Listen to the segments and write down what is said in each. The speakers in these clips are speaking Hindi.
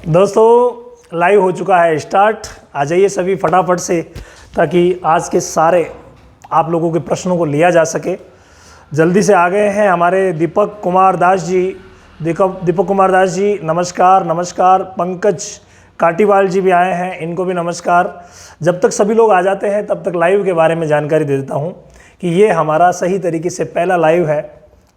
दोस्तों लाइव हो चुका है स्टार्ट। आ जाइए सभी फटाफट से, ताकि आज के सारे आप लोगों के प्रश्नों को लिया जा सके। जल्दी से आ गए हैं हमारे दीपक कुमार दास जी। दीपक कुमार दास जी नमस्कार। नमस्कार। पंकज काटीवाल जी भी आए हैं, इनको भी नमस्कार। जब तक सभी लोग आ जाते हैं तब तक लाइव के बारे में जानकारी दे देता हूँ कि ये हमारा सही तरीके से पहला लाइव है।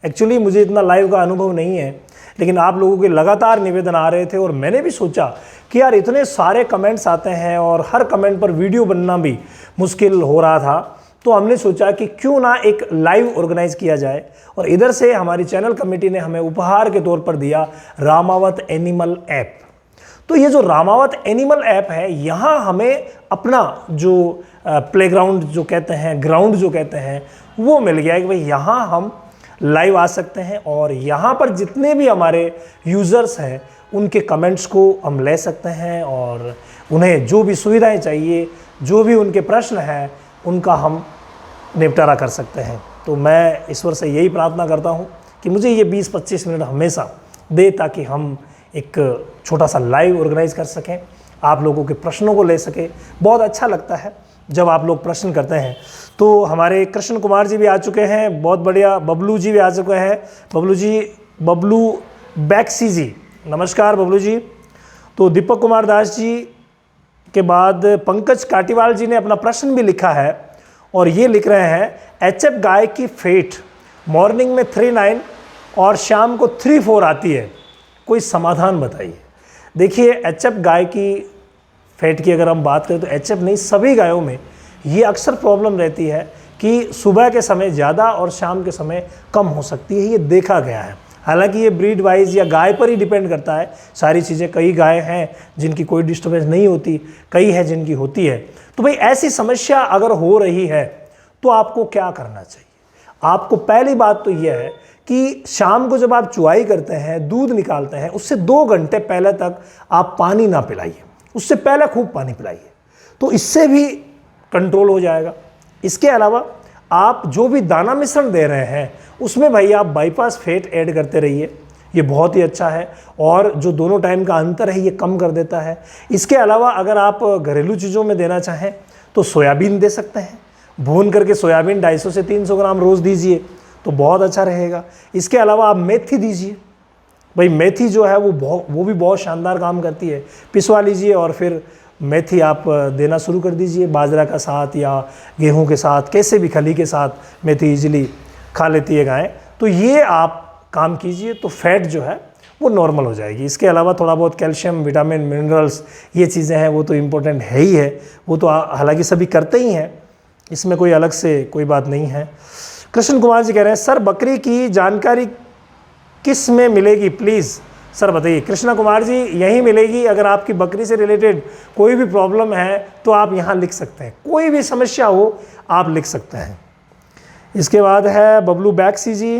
एक्चुअली मुझे इतना लाइव का अनुभव नहीं है, लेकिन आप लोगों के लगातार निवेदन आ रहे थे और मैंने भी सोचा कि यार इतने सारे कमेंट्स आते हैं और हर कमेंट पर वीडियो बनना भी मुश्किल हो रहा था, तो हमने सोचा कि क्यों ना एक लाइव ऑर्गेनाइज किया जाए। और इधर से हमारी चैनल कमेटी ने हमें उपहार के तौर पर दिया रामावत एनिमल ऐप। तो ये जो रामावत एनिमल ऐप है, यहाँ हमें अपना जो प्लेग्राउंड जो कहते हैं, ग्राउंड जो कहते हैं, वो मिल गया है कि भाई यहाँ हम लाइव आ सकते हैं और यहाँ पर जितने भी हमारे यूज़र्स हैं उनके कमेंट्स को हम ले सकते हैं और उन्हें जो भी सुविधाएं चाहिए, जो भी उनके प्रश्न हैं, उनका हम निपटारा कर सकते हैं। तो मैं ईश्वर से यही प्रार्थना करता हूँ कि मुझे ये 20-25 मिनट हमेशा दे, ताकि हम एक छोटा सा लाइव ऑर्गेनाइज कर सकें, आप लोगों के प्रश्नों को ले सकें। बहुत अच्छा लगता है जब आप लोग प्रश्न करते हैं। तो हमारे कृष्ण कुमार जी भी आ चुके हैं, बहुत बढ़िया। बबलू जी भी आ चुके हैं। बबलू जी, बबलू बैक्सी जी नमस्कार बबलू जी। तो दीपक कुमार दास जी के बाद पंकज काटीवाल जी ने अपना प्रश्न भी लिखा है और ये लिख रहे हैं, एचएफ गाय की फेट मॉर्निंग में 39 और शाम को 34 आती है, कोई समाधान बताइए। देखिए, एचएफ गाय की फैट की अगर हम बात करें तो एचएफ नहीं, सभी गायों में ये अक्सर प्रॉब्लम रहती है कि सुबह के समय ज़्यादा और शाम के समय कम हो सकती है, ये देखा गया है। हालांकि ये ब्रीड वाइज या गाय पर ही डिपेंड करता है सारी चीज़ें। कई गाय हैं जिनकी कोई डिस्टर्बेंस नहीं होती, कई है जिनकी होती है। तो भाई ऐसी समस्या अगर हो रही है तो आपको क्या करना चाहिए? आपको पहली बात तो यह है कि शाम को जब आप चुवाई करते हैं, दूध निकालते हैं, उससे 2 घंटे पहले तक आप पानी ना पिलाइए, उससे पहले खूब पानी पिलाइए, तो इससे भी कंट्रोल हो जाएगा। इसके अलावा आप जो भी दाना मिश्रण दे रहे हैं उसमें भाई आप बाईपास फैट ऐड करते रहिए, ये बहुत ही अच्छा है और जो दोनों टाइम का अंतर है ये कम कर देता है। इसके अलावा अगर आप घरेलू चीज़ों में देना चाहें तो सोयाबीन दे सकते हैं, भून करके सोयाबीन 250 से 300 ग्राम रोज़ दीजिए तो बहुत अच्छा रहेगा। इसके अलावा आप मेथी दीजिए, भाई मेथी जो है वो भी बहुत शानदार काम करती है। पिसवा लीजिए और फिर मेथी आप देना शुरू कर दीजिए, बाजरा का साथ या गेहूं के साथ, कैसे भी खली के साथ मेथी इजीली खा लेती है गाय। तो ये आप काम कीजिए तो फैट जो है वो नॉर्मल हो जाएगी। इसके अलावा थोड़ा बहुत कैल्शियम, विटामिन, मिनरल्स, ये चीज़ें हैं वो तो इम्पोर्टेंट है ही है, वो तो हालांकि सभी करते ही हैं, इसमें कोई अलग से कोई बात नहीं है। कृष्ण कुमार जी कह रहे हैं, सर बकरी की जानकारी किस में मिलेगी प्लीज़ सर बताइए। कृष्णा कुमार जी, यहीं मिलेगी। अगर आपकी बकरी से रिलेटेड कोई भी प्रॉब्लम है तो आप यहाँ लिख सकते हैं, कोई भी समस्या हो आप लिख सकते हैं। इसके बाद है बबलू बैक्सी जी,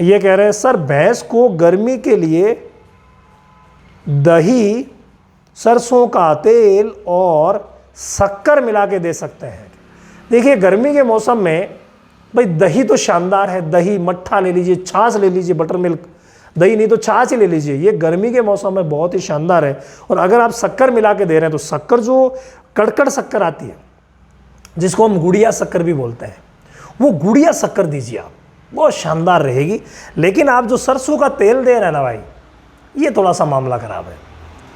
ये कह रहे हैं, सर भैंस को गर्मी के लिए दही, सरसों का तेल और शक्कर मिला के दे सकते हैं। देखिए, गर्मी के मौसम में भाई दही तो शानदार है, दही मट्ठा ले लीजिए, छाछ ले लीजिए, बटर मिल्क, दही नहीं तो छाछ ही ले लीजिए, ये गर्मी के मौसम में बहुत ही शानदार है। और अगर आप शक्कर मिला के दे रहे हैं तो शक्कर जो कड़कड़ शक्कर आती है, जिसको हम गुड़िया शक्कर भी बोलते हैं, वो गुड़िया शक्कर दीजिए आप, बहुत शानदार रहेगी। लेकिन आप जो सरसों का तेल दे रहे हैं ना भाई, ये थोड़ा सा मामला खराब है,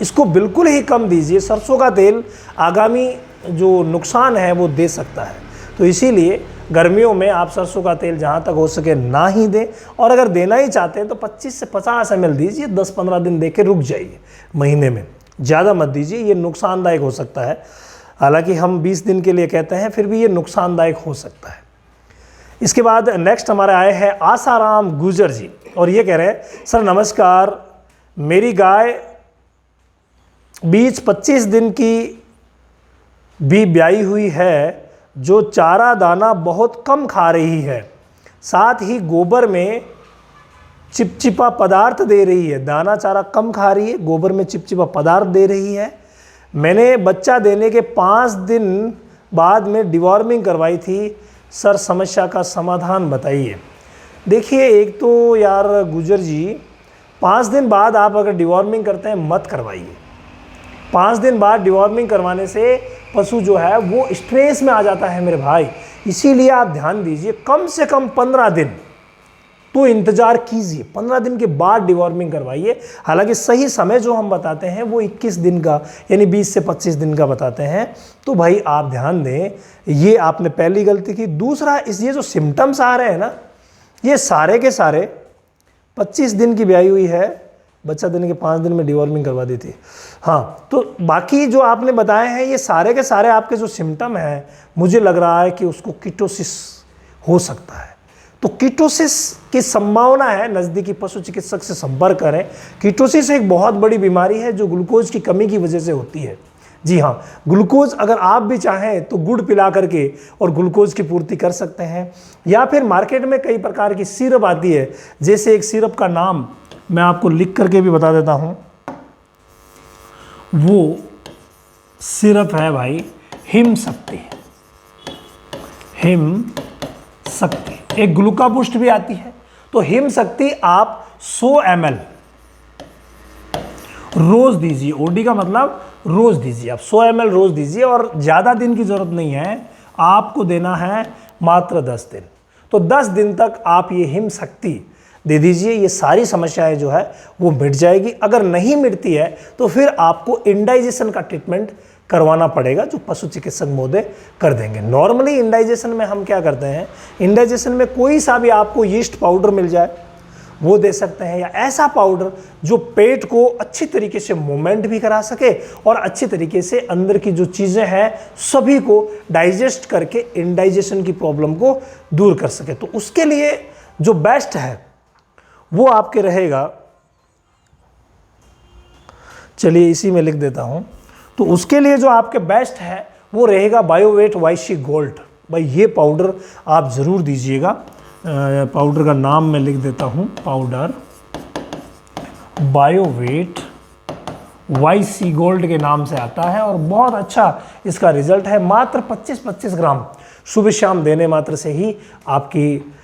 इसको बिल्कुल ही कम दीजिए। सरसों का तेल आगामी जो नुकसान है वो दे सकता है, तो इसीलिए गर्मियों में आप सरसों का तेल जहाँ तक हो सके ना ही दें। और अगर देना ही चाहते हैं तो 25 से 50 ml दीजिए, 10-15 दिन दे के रुक जाइए, महीने में ज़्यादा मत दीजिए, ये नुकसानदायक हो सकता है। हालांकि हम 20 दिन के लिए कहते हैं, फिर भी ये नुकसानदायक हो सकता है। इसके बाद नेक्स्ट हमारे आए हैं आसाराम गुजर जी, और ये कह रहे हैं, सर नमस्कार, मेरी गाय 20-25 दिन की भी ब्याई हुई है, जो चारा दाना बहुत कम खा रही है, साथ ही गोबर में चिपचिपा पदार्थ दे रही है। दाना चारा कम खा रही है, गोबर में चिपचिपा पदार्थ दे रही है। मैंने बच्चा देने के 5 दिन बाद में डिवॉर्मिंग करवाई थी, सर समस्या का समाधान बताइए। देखिए, एक तो यार गुजर जी, 5 दिन बाद आप अगर डिवॉर्मिंग करते हैं मत करवाइए। 5 दिन बाद डिवॉर्मिंग करवाने से पशु जो है वो स्ट्रेस में आ जाता है मेरे भाई। इसीलिए आप ध्यान दीजिए, कम से कम 15 दिन तो इंतजार कीजिए, 15 दिन के बाद डिवॉर्मिंग करवाइए। हालांकि सही समय जो हम बताते हैं वो 21 दिन का यानी 20 से 25 दिन का बताते हैं। तो भाई आप ध्यान दें, ये आपने पहली गलती की। दूसरा, ये जो सिम्टम्स आ रहे हैं ना, ये सारे के सारे 25 दिन की ब्याई हुई है, बच्चा देने के 5 दिन में डिवॉर्मिंग करवा दी थी। हाँ, तो बाकी जो आपने बताए हैं ये सारे के सारे आपके जो सिम्टम हैं, मुझे लग रहा है कि उसको कीटोसिस हो सकता है। तो कीटोसिस की संभावना है, नज़दीकी पशु चिकित्सक से संपर्क करें। कीटोसिस एक बहुत बड़ी बीमारी है जो ग्लूकोज की कमी की वजह से होती है। जी हाँ, ग्लूकोज अगर आप भी चाहें तो गुड़ पिला करके और ग्लूकोज की पूर्ति कर सकते हैं, या फिर मार्केट में कई प्रकार की सिरप आती है। जैसे एक सिरप का नाम मैं आपको लिख करके भी बता देता हूँ, वो सिरप है भाई हिम शक्ति। हिम शक्ति एक ग्लूकाबूस्ट भी आती है। तो हिम शक्ति आप 100 ml रोज दीजिए। ओडी का मतलब रोज दीजिए, आप 100 ml रोज दीजिए, और ज़्यादा दिन की ज़रूरत नहीं है, आपको देना है मात्र 10 दिन। तो 10 दिन तक आप ये हिम शक्ति दे दीजिए, ये सारी समस्याएं जो है वो मिट जाएगी। अगर नहीं मिटती है तो फिर आपको इंडाइजेशन का ट्रीटमेंट करवाना पड़ेगा, जो पशु चिकित्सक महोदय कर देंगे। नॉर्मली इंडाइजेशन में हम क्या करते हैं, इंडाइजेशन में कोई सा भी आपको यीस्ट पाउडर मिल जाए वो दे सकते हैं, या ऐसा पाउडर जो पेट को अच्छी तरीके से मूवमेंट भी करा सके और अच्छी तरीके से अंदर की जो चीज़ें हैं सभी को डाइजेस्ट करके इंडाइजेशन की प्रॉब्लम को दूर कर सके। तो उसके लिए जो बेस्ट है वो आपके रहेगा, चलिए इसी में लिख देता हूं। तो उसके लिए जो आपके बेस्ट है वो रहेगा बायोवेट वाईसी गोल्ड। भाई ये पाउडर आप ज़रूर दीजिएगा। पाउडर का नाम मैं लिख देता हूं, पाउडर बायोवेट वाईसी गोल्ड के नाम से आता है और बहुत अच्छा इसका रिजल्ट है। मात्र 25-25 ग्राम सुबह शाम देने मात्र से ही आपकी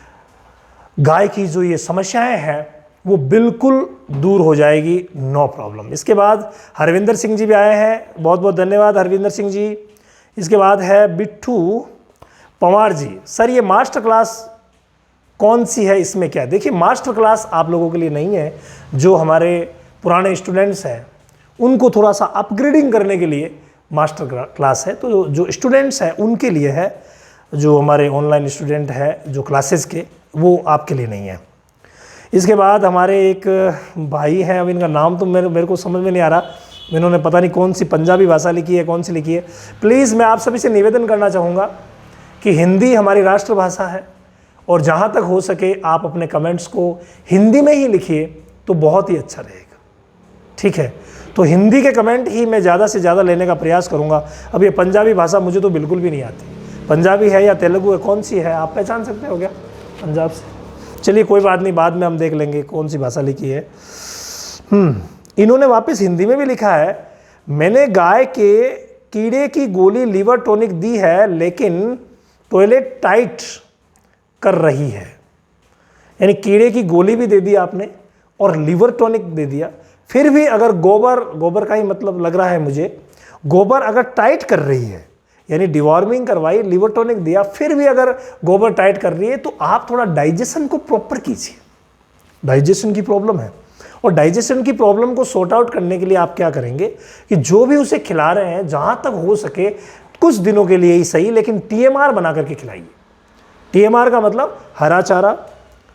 गाय की जो ये समस्याएं हैं वो बिल्कुल दूर हो जाएगी, नो प्रॉब्लम। इसके बाद हरविंदर सिंह जी भी आए हैं, बहुत बहुत धन्यवाद हरविंदर सिंह जी। इसके बाद है बिट्ठू पवार जी। सर ये मास्टर क्लास कौन सी है, इसमें क्या? देखिए मास्टर क्लास आप लोगों के लिए नहीं है, जो हमारे पुराने स्टूडेंट्स हैं उनको थोड़ा सा अपग्रेडिंग करने के लिए मास्टर क्लास है। तो जो स्टूडेंट्स हैं उनके लिए है, जो हमारे ऑनलाइन स्टूडेंट हैं जो क्लासेस के, वो आपके लिए नहीं है। इसके बाद हमारे एक भाई हैं, अब इनका नाम तो मेरे को समझ में नहीं आ रहा, इन्होंने पता नहीं कौन सी पंजाबी भाषा लिखी है, कौन सी लिखी है। प्लीज़ मैं आप सभी से निवेदन करना चाहूँगा कि हिंदी हमारी राष्ट्रभाषा है और जहाँ तक हो सके आप अपने कमेंट्स को हिंदी में ही लिखिए तो बहुत ही अच्छा रहेगा, ठीक है। तो हिंदी के कमेंट ही मैं ज़्यादा से ज़्यादा लेने का प्रयास करूँगा। अब ये पंजाबी भाषा मुझे तो बिल्कुल भी नहीं आती, पंजाबी है या तेलुगु है, कौन सी है, आप पहचान सकते हो क्या पंजाब से? चलिए कोई बात नहीं, बाद में हम देख लेंगे कौन सी भाषा लिखी है। इन्होंने वापस हिंदी में भी लिखा है, मैंने गाय के कीड़े की गोली लीवर टॉनिक दी है लेकिन टॉयलेट टाइट कर रही है। यानी कीड़े की गोली भी दे दी आपने और लीवर टॉनिक दे दिया, फिर भी अगर गोबर का ही मतलब लग रहा है मुझे, गोबर अगर टाइट कर रही है, यानी डिवॉर्मिंग करवाई, लीवर टॉनिक दिया, फिर भी अगर गोबर टाइट कर रही है, तो आप थोड़ा डाइजेशन को प्रॉपर कीजिए। डाइजेशन की प्रॉब्लम है और डाइजेशन की प्रॉब्लम को सॉर्ट आउट करने के लिए आप क्या करेंगे कि जो भी उसे खिला रहे हैं, जहाँ तक हो सके कुछ दिनों के लिए ही सही, लेकिन टीएमआर बना करके खिलाइए। टीएमआर का मतलब हरा चारा,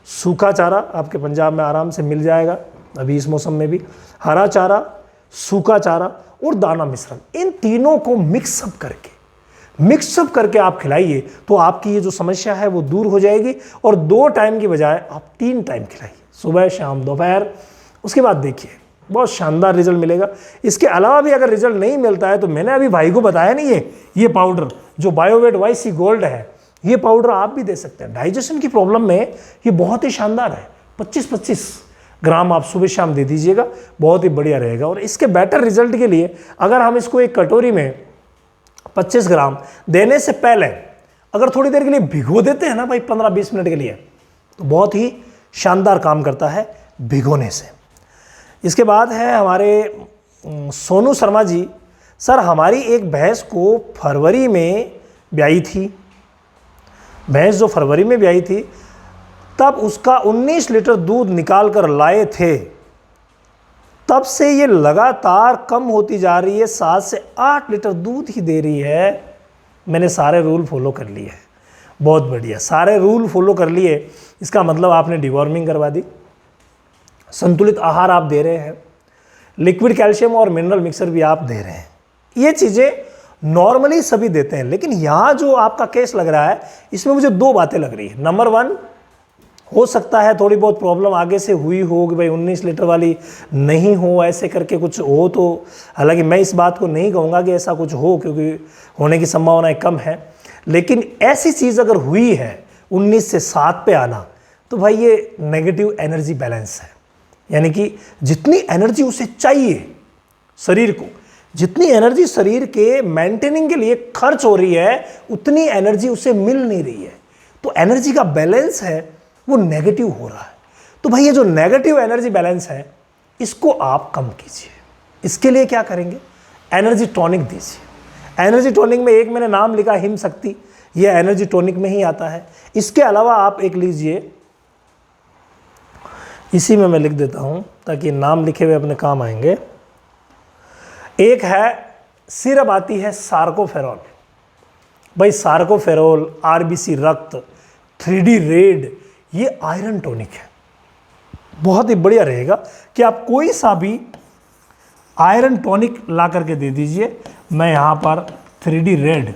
सूखा चारा, आपके पंजाब में आराम से मिल जाएगा अभी इस मौसम में भी। हरा चारा, सूखा चारा और दाना मिश्रण, इन तीनों को मिक्सअप करके आप खिलाइए तो आपकी ये जो समस्या है वो दूर हो जाएगी। और 2 टाइम की बजाय आप 3 टाइम खिलाइए, सुबह शाम दोपहर। उसके बाद देखिए बहुत शानदार रिजल्ट मिलेगा। इसके अलावा भी अगर रिजल्ट नहीं मिलता है तो मैंने अभी भाई को बताया नहीं, ये पाउडर जो बायोवेट वाईसी गोल्ड है, ये पाउडर आप भी दे सकते हैं। डाइजेशन की प्रॉब्लम में ये बहुत ही शानदार है। 25-25 ग्राम आप सुबह शाम दे दीजिएगा, बहुत ही बढ़िया रहेगा। और इसके बेटर रिजल्ट के लिए अगर हम इसको एक कटोरी में 25 ग्राम देने से पहले अगर थोड़ी देर के लिए भिगो देते हैं ना भाई, 15-20 मिनट के लिए, तो बहुत ही शानदार काम करता है भिगोने से। इसके बाद है हमारे सोनू शर्मा जी, सर हमारी एक भैंस को फरवरी में ब्याई थी, भैंस जो फरवरी में ब्याई थी तब उसका 19 लीटर दूध निकाल कर लाए थे, तब से ये लगातार कम होती जा रही है, 7 से 8 लीटर दूध ही दे रही है। मैंने सारे रूल फॉलो कर लिए हैं। बहुत बढ़िया, सारे रूल फॉलो कर लिए, इसका मतलब आपने डिवॉर्मिंग करवा दी, संतुलित आहार आप दे रहे हैं, लिक्विड कैल्शियम और मिनरल मिक्सर भी आप दे रहे हैं। ये चीज़ें नॉर्मली सभी देते हैं, लेकिन यहाँ जो आपका केस लग रहा है इसमें मुझे 2 बातें लग रही है। नंबर 1, हो सकता है थोड़ी बहुत प्रॉब्लम आगे से हुई हो कि भाई 19 लीटर वाली नहीं हो, ऐसे करके कुछ हो। तो हालांकि मैं इस बात को नहीं कहूँगा कि ऐसा कुछ हो, क्योंकि होने की संभावनाएं कम है, लेकिन ऐसी चीज़ अगर हुई है 19 से 7 पे आना, तो भाई ये नेगेटिव एनर्जी बैलेंस है। यानी कि जितनी एनर्जी उसे चाहिए शरीर को, जितनी एनर्जी शरीर के मेंटेनिंग के लिए खर्च हो रही है, उतनी एनर्जी उसे मिल नहीं रही है। तो एनर्जी का बैलेंस है वो नेगेटिव हो रहा है। तो भाई ये जो नेगेटिव एनर्जी बैलेंस है इसको आप कम कीजिए। इसके लिए क्या करेंगे, एनर्जी टॉनिक दीजिए। एनर्जी टॉनिक में एक मैंने नाम लिखा हिम शक्ति, ये एनर्जी टॉनिक में ही आता है। इसके अलावा आप एक लीजिए, इसी में मैं लिख देता हूं ताकि नाम लिखे हुए अपने काम आएंगे। एक है सिरप आती है सार्कोफेरॉल। भाई सार्कोफेरॉल, आरबीसी रक्त, 3D रेड, ये आयरन टॉनिक है। बहुत ही बढ़िया रहेगा कि आप कोई सा भी आयरन टॉनिक ला करके दे दीजिए। मैं यहाँ पर 3D रेड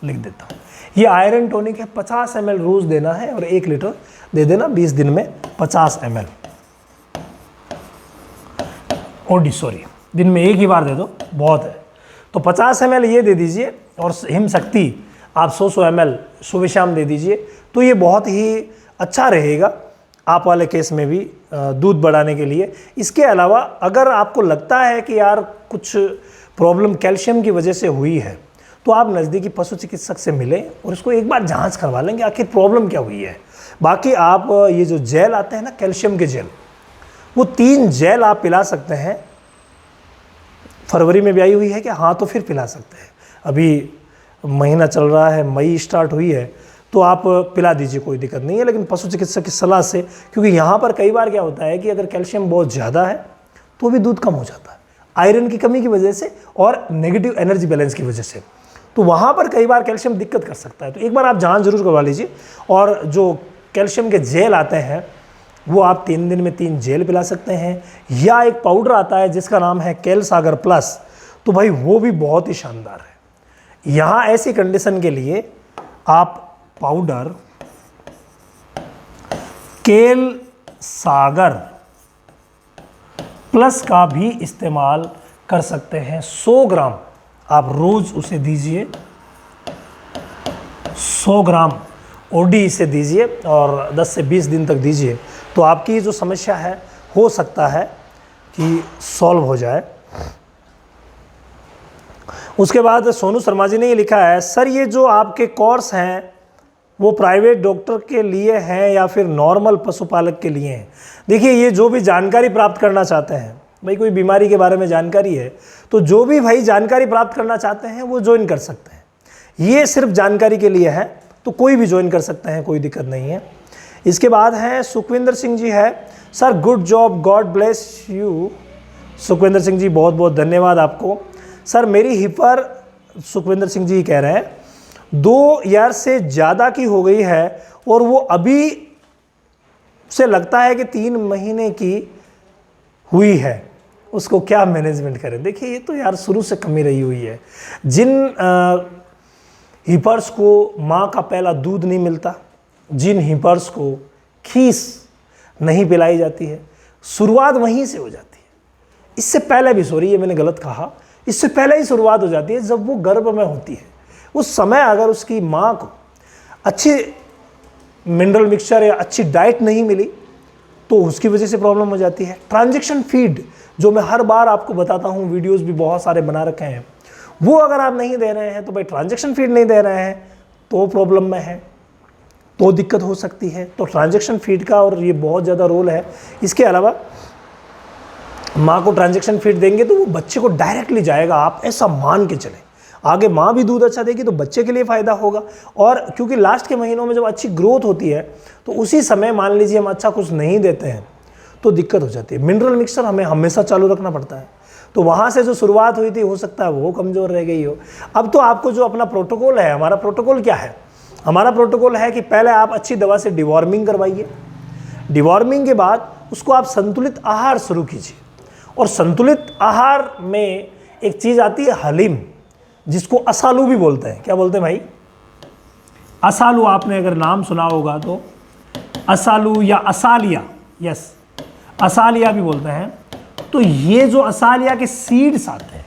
लिख देता हूँ। ये आयरन टॉनिक है, 50 ml रोज देना है और 1 लीटर दे देना 20 दिन में 50 ml। सॉरी, दिन में एक ही बार दे दो, बहुत है। तो 50 ml ये दे दीजिए और हिम शक्ति आप 100 ml सुबह शाम दे दीजिए। तो ये बहुत ही अच्छा रहेगा आप वाले केस में भी दूध बढ़ाने के लिए। इसके अलावा अगर आपको लगता है कि यार कुछ प्रॉब्लम कैल्शियम की वजह से हुई है, तो आप नज़दीकी पशु चिकित्सक से मिलें और इसको एक बार जांच करवा लेंगे आखिर प्रॉब्लम क्या हुई है। बाकी आप ये जो जेल आते हैं ना, कैल्शियम के जेल, वो 3 जेल आप पिला सकते हैं। फरवरी में ब्याई हुई है क्या? हाँ, तो फिर पिला सकते हैं। अभी महीना चल रहा है, मई स्टार्ट हुई है, तो आप पिला दीजिए, कोई दिक्कत नहीं है, लेकिन पशु चिकित्सक की सलाह से। क्योंकि यहाँ पर कई बार क्या होता है कि अगर कैल्शियम बहुत ज़्यादा है तो भी दूध कम हो जाता है, आयरन की कमी की वजह से और नेगेटिव एनर्जी बैलेंस की वजह से। तो वहाँ पर कई बार कैल्शियम दिक्कत कर सकता है। तो एक बार आप जांच जरूर करवा लीजिए। और जो कैल्शियम के जेल आते हैं वो आप 3 दिन में 3 जेल पिला सकते हैं, या एक पाउडर आता है जिसका नाम है कैल सागर प्लस, तो भाई वो भी बहुत ही शानदार है। यहाँ ऐसी कंडीशन के लिए आप पाउडर केल सागर प्लस का भी इस्तेमाल कर सकते हैं। 100 ग्राम आप रोज उसे दीजिए, 100 ग्राम ओडी इसे दीजिए और 10 से 20 दिन तक दीजिए। तो आपकी जो समस्या है हो सकता है कि सॉल्व हो जाए। उसके बाद सोनू शर्मा जी ने ये लिखा है, सर ये जो आपके कोर्स हैं वो प्राइवेट डॉक्टर के लिए हैं या फिर नॉर्मल पशुपालक के लिए हैं? देखिए, ये जो भी जानकारी प्राप्त करना चाहते हैं, भाई कोई बीमारी के बारे में जानकारी है तो जो भी भाई जानकारी प्राप्त करना चाहते हैं वो ज्वाइन कर सकते हैं। ये सिर्फ जानकारी के लिए है, तो कोई भी ज्वाइन कर सकते हैं, कोई दिक्कत नहीं है। इसके बाद है सुखविंदर सिंह जी है, sir good job, God bless you. Sukhwinder Singh ji बहुत बहुत धन्यवाद आपको। सर मेरी हिपर, सुखविंदर सिंह जी कह रहे हैं, 2 ईयर से ज़्यादा की हो गई है और वो अभी से लगता है कि 3 महीने की हुई है, उसको क्या मैनेजमेंट करें? देखिए, ये तो यार शुरू से कमी रही हुई है। जिन हिपर्स को माँ का पहला दूध नहीं मिलता, जिन हिपर्स को खीस नहीं पिलाई जाती है, शुरुआत वहीं से हो जाती है। इससे पहले भी, सॉरी ये मैंने गलत कहा, इससे पहले ही शुरुआत हो जाती है जब वो गर्भ में होती है। उस समय अगर उसकी माँ को अच्छी मिनरल मिक्सचर या अच्छी डाइट नहीं मिली तो उसकी वजह से प्रॉब्लम हो जाती है। ट्रांजैक्शन फीड जो मैं हर बार आपको बताता हूँ, वीडियोस भी बहुत सारे बना रखे हैं, वो अगर आप नहीं दे रहे हैं तो भाई ट्रांजैक्शन फीड नहीं दे रहे हैं तो प्रॉब्लम में है, तो दिक्कत हो सकती है। तो ट्रांजैक्शन फीड का और ये बहुत ज़्यादा रोल है। इसके अलावा माँ को ट्रांजैक्शन फीड देंगे तो वो बच्चे को डायरेक्टली जाएगा, आप ऐसा मान के चलें। आगे माँ भी दूध अच्छा देगी तो बच्चे के लिए फ़ायदा होगा। और क्योंकि लास्ट के महीनों में जब अच्छी ग्रोथ होती है तो उसी समय मान लीजिए हम अच्छा कुछ नहीं देते हैं तो दिक्कत हो जाती है। मिनरल मिक्सचर हमें हमेशा चालू रखना पड़ता है। तो वहाँ से जो शुरुआत हुई थी हो सकता है वो कमज़ोर रह गई हो। अब तो आपको जो अपना प्रोटोकॉल है, हमारा प्रोटोकॉल क्या है? हमारा प्रोटोकॉल है कि पहले आप अच्छी दवा से डिवॉर्मिंग करवाइए। डिवॉर्मिंग के बाद उसको आप संतुलित आहार शुरू कीजिए। और संतुलित आहार में एक चीज़ आती है हलीम, जिसको असालू भी बोलते हैं। क्या बोलते हैं भाई? असालू। आपने अगर नाम सुना होगा तो असालू या असालिया, यस असालिया भी बोलते हैं। तो ये जो असालिया के सीड्स आते हैं,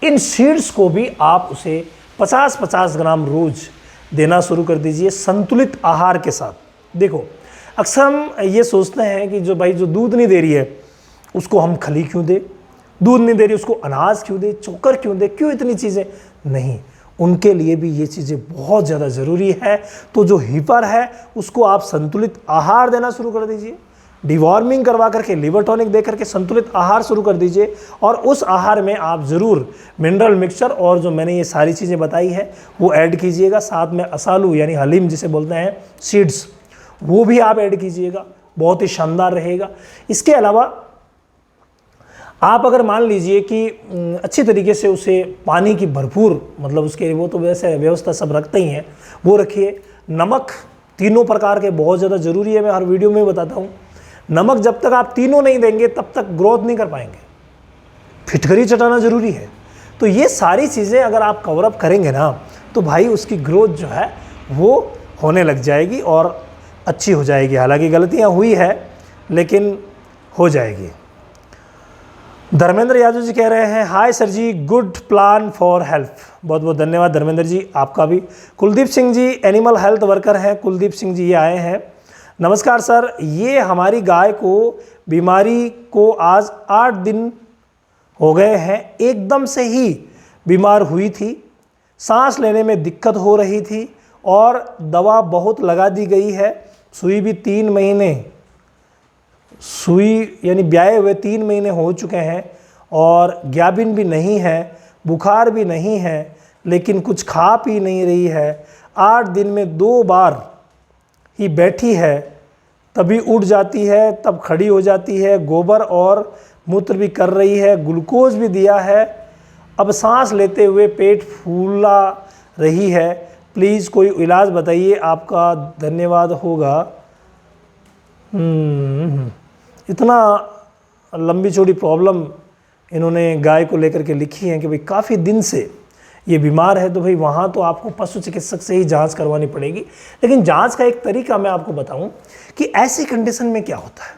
इन सीड्स को भी आप उसे 50-50 ग्राम रोज देना शुरू कर दीजिए संतुलित आहार के साथ। देखो अक्सर हम ये सोचते हैं कि जो भाई जो दूध नहीं दे रही है उसको हम खली क्यों दे, दूध नहीं दे रही उसको अनाज क्यों दे, चोकर क्यों दे, क्यों इतनी चीज़ें। नहीं, उनके लिए भी ये चीज़ें बहुत ज़्यादा ज़रूरी है। तो जो हीपर है उसको आप संतुलित आहार देना शुरू कर दीजिए। डिवॉर्मिंग करवा करके, लिवर टॉनिक दे करके संतुलित आहार शुरू कर दीजिए। और उस आहार में आप ज़रूर मिनरल मिक्सचर और जो मैंने ये सारी चीज़ें बताई है वो ऐड कीजिएगा। साथ में असालू यानी हलीम जिसे बोलते हैं सीड्स, वो भी आप ऐड कीजिएगा, बहुत ही शानदार रहेगा। इसके अलावा आप अगर मान लीजिए कि अच्छी तरीके से उसे पानी की भरपूर, मतलब उसके वो तो वैसे व्यवस्था सब रखते ही हैं, वो रखिए। नमक तीनों प्रकार के बहुत ज़्यादा ज़रूरी है, मैं हर वीडियो में बताता हूँ। नमक जब तक आप तीनों नहीं देंगे तब तक ग्रोथ नहीं कर पाएंगे। फिटकरी चटाना ज़रूरी है। तो ये सारी चीज़ें अगर आप कवर अप करेंगे ना तो भाई उसकी ग्रोथ जो है वो होने लग जाएगी और अच्छी हो जाएगी। हालांकि गलतियाँ हुई है लेकिन हो जाएगी। धर्मेंद्र यादव जी कह रहे हैं hi sir ji, good plan for health. बहुत बहुत धन्यवाद धर्मेंद्र जी, आपका भी। Kuldeep Singh ji animal health worker हैं, कुलदीप सिंह जी ये आए हैं। नमस्कार सर, ये हमारी गाय को बीमारी को आज 8 दिन हो गए हैं, एकदम से ही बीमार हुई थी, सांस लेने में दिक्कत हो रही थी और दवा बहुत लगा दी गई है। सुई भी 3 महीने, सुई यानी ब्याए हुए 3 महीने हो चुके हैं और ग्याबिन भी नहीं है, बुखार भी नहीं है, लेकिन कुछ खा पी नहीं रही है। 8 दिन में 2 बार ही बैठी है, तभी उठ जाती है, तब खड़ी हो जाती है, गोबर और मूत्र भी कर रही है, ग्लूकोज भी दिया है, अब सांस लेते हुए पेट फूला रही है। प्लीज़ कोई इलाज बताइए, आपका धन्यवाद होगा। इतना लंबी चौड़ी प्रॉब्लम इन्होंने गाय को लेकर के लिखी है कि भाई काफ़ी दिन से ये बीमार है, तो भाई वहाँ तो आपको पशु चिकित्सक से ही जांच करवानी पड़ेगी। लेकिन जांच का एक तरीका मैं आपको बताऊं कि ऐसी कंडीशन में क्या होता है।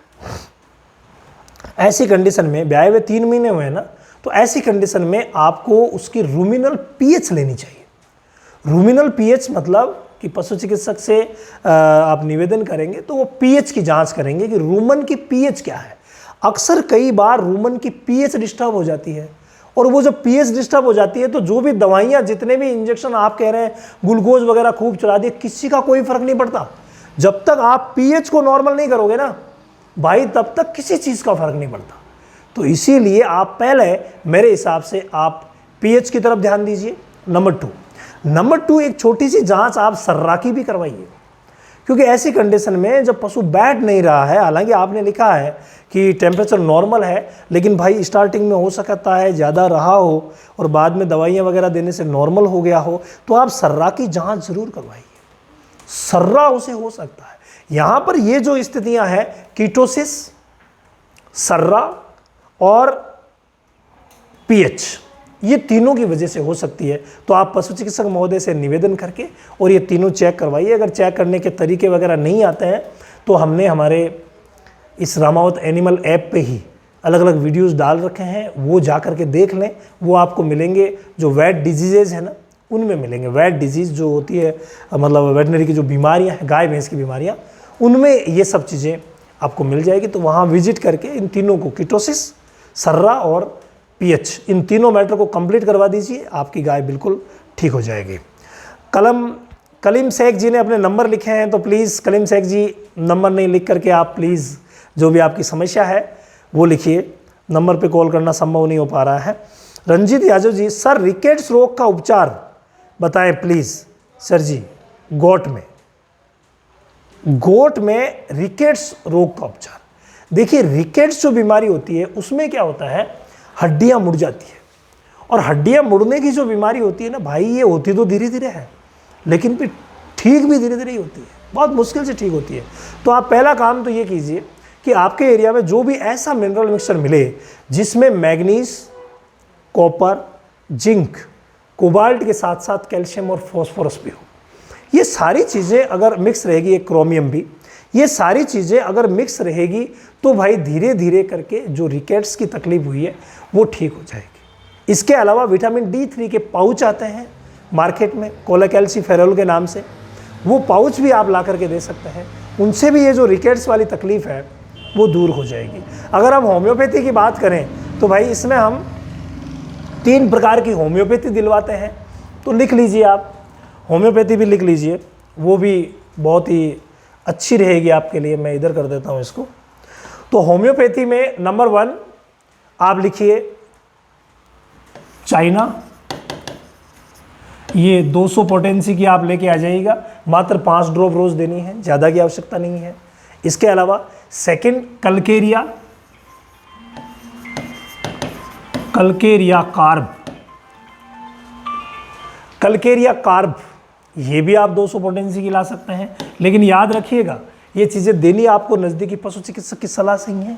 ऐसी कंडीशन में ब्याए हुए 3 महीने हुए ना, तो ऐसी कंडीशन में आपको उसकी रूमिनल पीएच लेनी चाहिए। रूमिनल पीएच मतलब कि पशु चिकित्सक से आप निवेदन करेंगे तो वो पीएच की जांच करेंगे कि रूमन की पीएच क्या है। अक्सर कई बार रूमन की पीएच डिस्टर्ब हो जाती है, और वो जब पीएच डिस्टर्ब हो जाती है तो जो भी दवाइयाँ, जितने भी इंजेक्शन आप कह रहे हैं, ग्लूकोज वगैरह खूब चला दिए, किसी का कोई फर्क नहीं पड़ता। जब तक आप पीएच को नॉर्मल नहीं करोगे ना भाई, तब तक किसी चीज़ का फर्क नहीं पड़ता। तो इसीलिए आप पहले मेरे हिसाब से आप पीएच की तरफ ध्यान दीजिए। नंबर 2 एक छोटी सी जांच आप सर्रा की भी करवाइए, क्योंकि ऐसी कंडीशन में जब पशु बैठ नहीं रहा है, हालांकि आपने लिखा है कि टेम्परेचर नॉर्मल है, लेकिन भाई स्टार्टिंग में हो सकता है ज़्यादा रहा हो और बाद में दवाइयाँ वगैरह देने से नॉर्मल हो गया हो, तो आप सर्रा की जांच ज़रूर करवाइए। सर्रा उसे हो सकता है। यहाँ पर ये जो स्थितियाँ हैं, कीटोसिस, सर्रा और पीएच, ये तीनों की वजह से हो सकती है। तो आप पशु चिकित्सक महोदय से निवेदन करके और ये तीनों चेक करवाइए। अगर चेक करने के तरीके वगैरह नहीं आते हैं तो हमने हमारे इस रामावत एनिमल ऐप पे ही अलग अलग वीडियोस डाल रखे हैं, वो जा कर के देख लें, वो आपको मिलेंगे। जो वेट डिजीजेज है ना, उनमें मिलेंगे। वेट डिजीज़ जो होती है, मतलब वेटनरी की जो बीमारियाँ हैं, गाय भैंस की बीमारियाँ, उनमें ये सब चीज़ें आपको मिल जाएगी। तो वहाँ विजिट करके इन तीनों को, कीटोसिस, सर्रा और पीएच, इन तीनों मैटर को कंप्लीट करवा दीजिए, आपकी गाय बिल्कुल ठीक हो जाएगी। कलीम शेख जी ने अपने नंबर लिखे हैं, तो प्लीज़ कलीम शेख जी नंबर नहीं लिख करके आप प्लीज़ जो भी आपकी समस्या है वो लिखिए। नंबर पे कॉल करना संभव नहीं हो पा रहा है। रंजीत यादव जी, सर रिकेट्स रोग का उपचार बताएं प्लीज़। सर जी, गोट में रिकेट्स रोग का उपचार, देखिए रिकेट्स जो बीमारी होती है उसमें क्या होता है, हड्डियां मुड़ जाती है, और हड्डियां मुड़ने की जो बीमारी होती है ना भाई, ये होती तो धीरे धीरे है, लेकिन फिर ठीक भी धीरे धीरे ही होती है, बहुत मुश्किल से ठीक होती है। तो आप पहला काम तो ये कीजिए कि आपके एरिया में जो भी ऐसा मिनरल मिक्सचर मिले जिसमें मैग्नीज, कॉपर, जिंक, कोबाल्ट के साथ साथ कैल्शियम और फॉस्फोरस भी हो, ये सारी चीज़ें अगर मिक्स रहेगी, एक क्रोमियम भी, ये सारी चीज़ें अगर मिक्स रहेगी तो भाई धीरे धीरे करके जो रिकेट्स की तकलीफ हुई है वो ठीक हो जाएगी। इसके अलावा विटामिन D3 के पाउच आते हैं मार्केट में कोलेकैल्सिफेरॉल के नाम से, वो पाउच भी आप ला करके दे सकते हैं, उनसे भी ये जो रिकेट्स वाली तकलीफ़ है वो दूर हो जाएगी। अगर हम होम्योपैथी की बात करें तो भाई इसमें हम 3 प्रकार की होम्योपैथी दिलवाते हैं, तो लिख लीजिए आप, होम्योपैथी भी लिख लीजिए, वो भी बहुत ही अच्छी रहेगी आपके लिए। मैं इधर कर देता हूँ इसको। तो होम्योपैथी में नंबर 1 आप लिखिए चाइना, ये 200 पोटेंसी की आप लेके आ जाइएगा, मात्र 5 ड्रॉप रोज देनी है, ज़्यादा की आवश्यकता नहीं है। इसके अलावा सेकंड कलकेरिया कार्ब, ये भी आप 200 पोटेंसी की ला सकते हैं, लेकिन याद रखिएगा ये चीज़ें देनी आपको नज़दीकी पशु चिकित्सक की सलाह से ही है,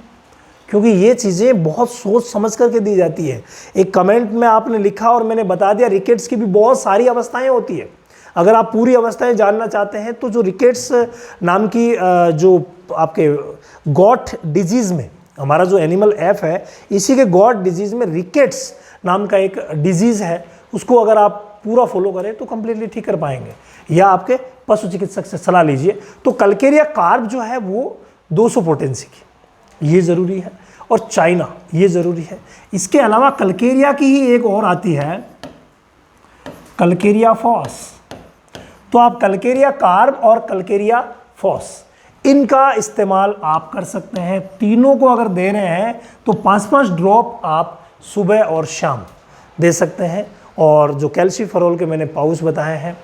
क्योंकि ये चीज़ें बहुत सोच समझ करके दी जाती है। एक कमेंट में आपने लिखा और मैंने बता दिया, रिकेट्स की भी बहुत सारी अवस्थाएं होती है। अगर आप पूरी अवस्थाएं जानना चाहते हैं तो जो रिकेट्स नाम की जो आपके गॉट डिजीज़ में, हमारा जो एनिमल ऐप है, इसी के गॉट डिजीज़ में रिकेट्स नाम का एक डिजीज़ है, उसको अगर आप पूरा फॉलो करें तो कंप्लीटली ठीक कर पाएंगे, या आपके पशु चिकित्सक से सलाह लीजिए। तो कलकेरिया कार्ब जो है वो 200 पोटेंसी की, ये ज़रूरी है, और चाइना ये ज़रूरी है। इसके अलावा कलकेरिया की ही एक और आती है कलकेरिया फॉस, तो आप कलकेरिया कार्ब और कलकेरिया फॉस इनका इस्तेमाल आप कर सकते हैं। तीनों को अगर दे रहे हैं तो 5-5 ड्रॉप आप सुबह और शाम दे सकते हैं, और जो कैल्सिफेरॉल के मैंने पाउच बताए हैं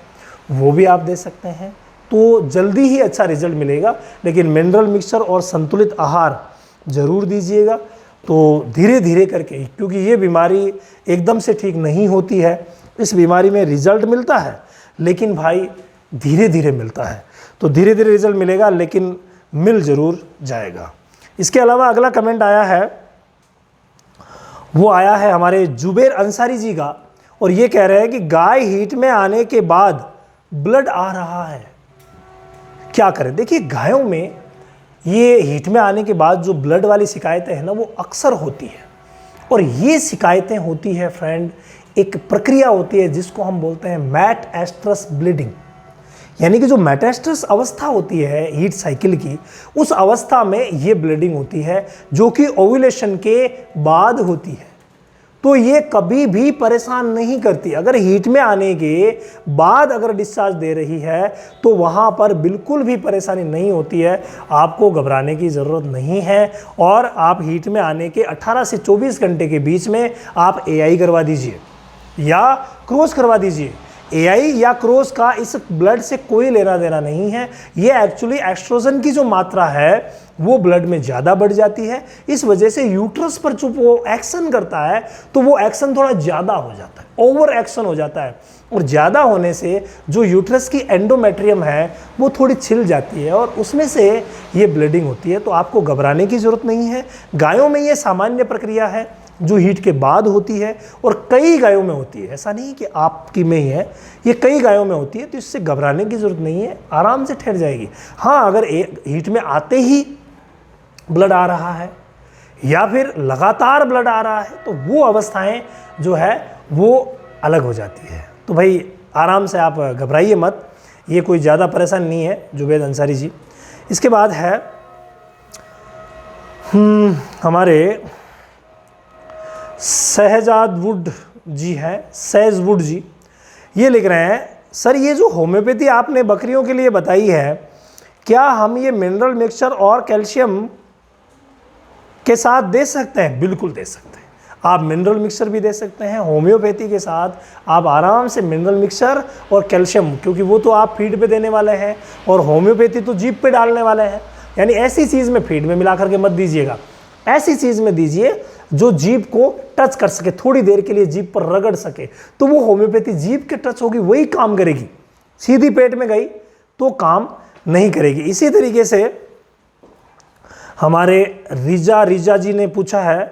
वो भी आप दे सकते हैं, तो जल्दी ही अच्छा रिजल्ट मिलेगा। लेकिन मिनरल मिक्सचर और संतुलित आहार ज़रूर दीजिएगा, तो धीरे धीरे करके, क्योंकि ये बीमारी एकदम से ठीक नहीं होती है, इस बीमारी में रिजल्ट मिलता है लेकिन भाई धीरे धीरे मिलता है, तो धीरे धीरे रिजल्ट मिलेगा लेकिन मिल ज़रूर जाएगा। इसके अलावा अगला कमेंट आया है, वो आया है हमारे जुबेर अंसारी जी का, और ये कह रहे हैं कि गाय हीट में आने के बाद ब्लड आ रहा है, क्या करें। देखिए गायों में ये हीट में आने के बाद जो ब्लड वाली शिकायतें हैं ना वो अक्सर होती है, और ये शिकायतें होती है फ्रेंड, एक प्रक्रिया होती है जिसको हम बोलते हैं मेटास्ट्रस ब्लीडिंग, यानी कि जो मेटास्ट्रस अवस्था होती है हीट साइकिल की, उस अवस्था में ये ब्लीडिंग होती है जो कि ओव्यूलेशन के बाद होती है। तो ये कभी भी परेशान नहीं करती। अगर हीट में आने के बाद अगर डिस्चार्ज दे रही है तो वहाँ पर बिल्कुल भी परेशानी नहीं होती है, आपको घबराने की ज़रूरत नहीं है। और आप हीट में आने के 18 से 24 घंटे के बीच में आप एआई करवा दीजिए या क्रॉस करवा दीजिए। एआई या क्रॉस का इस ब्लड से कोई लेना देना नहीं है। ये एक्चुअली एस्ट्रोजन की जो मात्रा है वो ब्लड में ज़्यादा बढ़ जाती है, इस वजह से यूट्रस पर जो वो एक्शन करता है तो वो एक्शन थोड़ा ज़्यादा हो जाता है, ओवर एक्शन हो जाता है, और ज़्यादा होने से जो यूट्रस की एंडोमेट्रियम है वो थोड़ी छिल जाती है और उसमें से ये ब्लीडिंग होती है। तो आपको घबराने की ज़रूरत नहीं है। गायों में ये सामान्य प्रक्रिया है जो हीट के बाद होती है, और कई गायों में होती है, ऐसा नहीं कि आपकी में ही है, ये कई गायों में होती है। तो इससे घबराने की ज़रूरत नहीं है, आराम से ठहर जाएगी। हाँ, अगर हीट में आते ही ब्लड आ रहा है या फिर लगातार ब्लड आ रहा है तो वो अवस्थाएं जो है वो अलग हो जाती है। तो भाई आराम से, आप घबराइए मत, ये कोई ज़्यादा परेशान नहीं है जुबेद अंसारी जी। इसके बाद है हमारे सहजाद वुड जी, ये लिख रहे हैं, सर ये जो होम्योपैथी आपने बकरियों के लिए बताई है, क्या हम ये मिनरल मिक्सचर और कैल्शियम के साथ दे सकते हैं, बिल्कुल दे सकते हैं। आप मिनरल मिक्सचर भी दे सकते हैं। होम्योपैथी के साथ आप आराम से मिनरल मिक्सचर और कैल्शियम, क्योंकि वो तो आप फीड पे देने वाले हैं और होम्योपैथी तो जीभ पे डालने वाले हैं। यानी ऐसी चीज़ में फीड में मिला करके मत दीजिएगा, ऐसी चीज़ में दीजिए जो जीभ को टच कर सके, थोड़ी देर के लिए जीभ पर रगड़ सके, तो वो होम्योपैथी जीभ के टच होगी, वही काम करेगी। सीधी पेट में गई तो काम नहीं करेगी। इसी तरीके से हमारे रिजा जी ने पूछा है,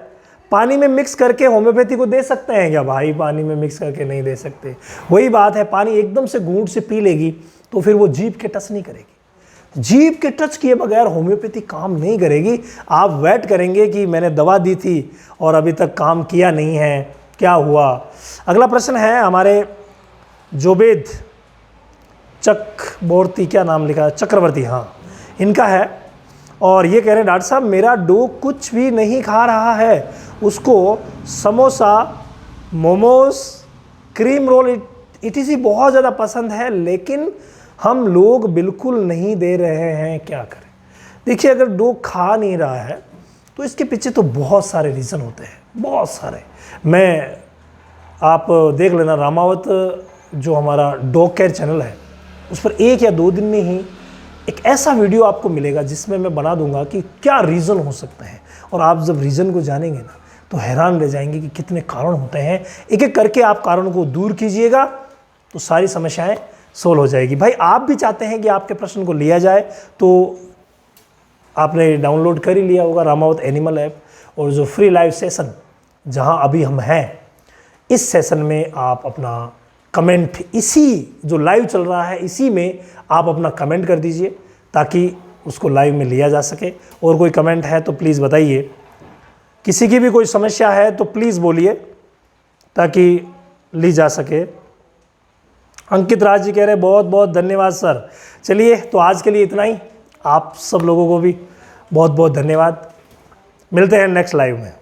पानी में मिक्स करके होम्योपैथी को दे सकते हैं क्या? भाई पानी में मिक्स करके नहीं दे सकते। वही बात है, पानी एकदम से घूंट से पी लेगी तो फिर वो जीभ के टच नहीं करेगी। जीभ के टच किए बगैर होम्योपैथी काम नहीं करेगी। आप वेट करेंगे कि मैंने दवा दी थी और अभी तक काम किया नहीं है, क्या हुआ। अगला प्रश्न है हमारे जोबेद चक्रवर्ती, क्या नाम लिखा है, चक्रवर्ती, हाँ इनका है। और ये कह रहे हैं डॉक्टर साहब मेरा डॉग कुछ भी नहीं खा रहा है, उसको samosa, momos, cream roll etc. बहुत ज़्यादा पसंद है, लेकिन हम लोग बिल्कुल नहीं दे रहे हैं, क्या करें। देखिए अगर डॉग खा नहीं रहा है तो इसके पीछे तो बहुत सारे रीज़न होते हैं, बहुत सारे। आप देख लेना रामावत जो हमारा डॉग केयर चैनल है, उस पर 1 या 2 दिन में ही एक ऐसा वीडियो आपको मिलेगा जिसमें मैं बना दूंगा कि क्या रीज़न हो सकते हैं। और आप जब रीज़न को जानेंगे ना तो हैरान रह जाएंगे कि कितने कारण होते हैं। एक एक करके आप कारणों को दूर कीजिएगा तो सारी समस्याएं सोल्व हो जाएगी। भाई आप भी चाहते हैं कि आपके प्रश्न को लिया जाए तो आपने डाउनलोड कर ही लिया होगा रामावत एनिमल ऐप, और जो फ्री लाइव सेशन जहां अभी हम हैं, इस सेशन में आप अपना कमेंट, इसी जो लाइव चल रहा है इसी में आप अपना कमेंट कर दीजिए ताकि उसको लाइव में लिया जा सके। और कोई कमेंट है तो प्लीज़ बताइए, किसी की भी कोई समस्या है तो प्लीज़ बोलिए ताकि ली जा सके। अंकित राज जी कह रहे बहुत बहुत धन्यवाद सर। चलिए तो आज के लिए इतना ही, आप सब लोगों को भी बहुत बहुत धन्यवाद। मिलते हैं नेक्स्ट लाइव में।